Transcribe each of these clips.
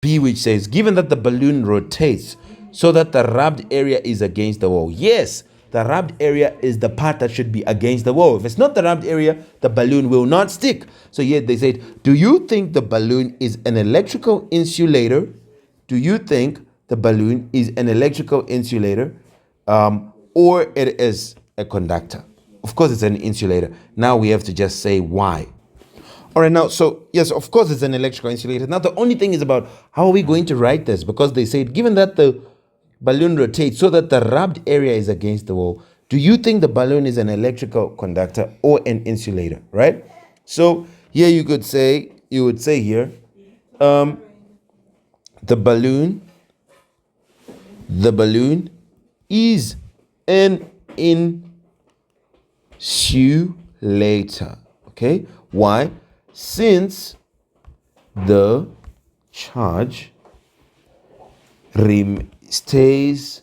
B, which says, given that the balloon rotates so that the rubbed area is against the wall. Yes, the rubbed area is the part that should be against the wall. If it's not the rubbed area, the balloon will not stick. So here they said, do you think the balloon is an electrical insulator? Do you think the balloon is an electrical insulator, or it is a conductor? Of course, it's an insulator. Now we have to just say why. All right, now, so yes, of course, it's an electrical insulator. Now, the only thing is about how are we going to write this? Because they said, given that the balloon rotates so that the rubbed area is against the wall, do you think the balloon is an electrical conductor or an insulator, right? So here you would say here, the balloon is an insulator. Okay, why? Since the charge stays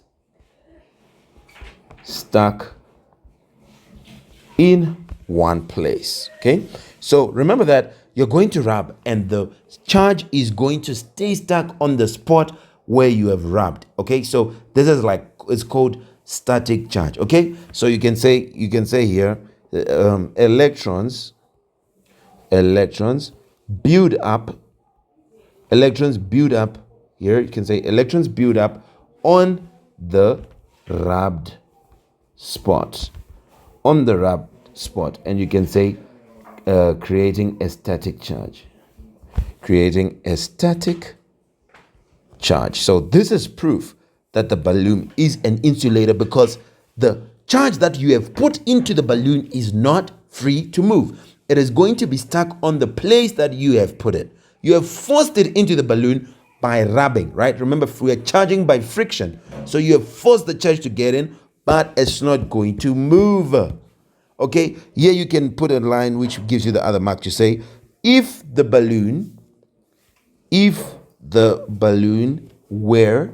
stuck in one place. Okay, so remember that you're going to rub and the charge is going to stay stuck on the spot where you have rubbed. Okay, so this is like, it's called static charge. Okay, so you can say here, electrons build up here, you can say electrons build up on the rubbed spot, and you can say creating a static charge. So this is proof that the balloon is an insulator, because the charge that you have put into the balloon is not free to move. It is going to be stuck on the place that you have put it. You have forced it into the balloon by rubbing, right? Remember, we are charging by friction. So you have forced the charge to get in, but it's not going to move. Okay, here you can put a line which gives you the other mark to say, if the balloon were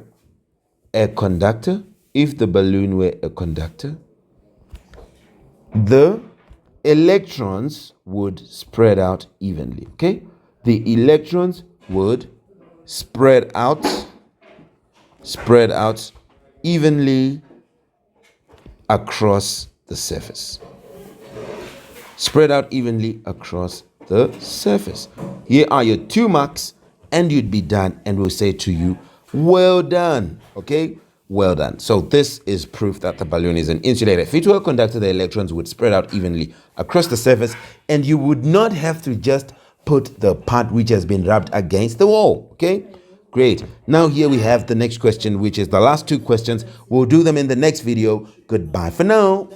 a conductor, the electrons would spread out evenly. Okay, the electrons would spread out evenly across the surface. Here are your 2 marks, and you'd be done, and we'll say to you, well done. Okay, well done. So this is proof that the balloon is an insulator. If it were a conductor, the electrons would spread out evenly across the surface, and you would not have to just put the part which has been rubbed against the wall. Okay, great. Now here we have the next question, which is the last 2 questions. We'll do them in the next video. Goodbye for now.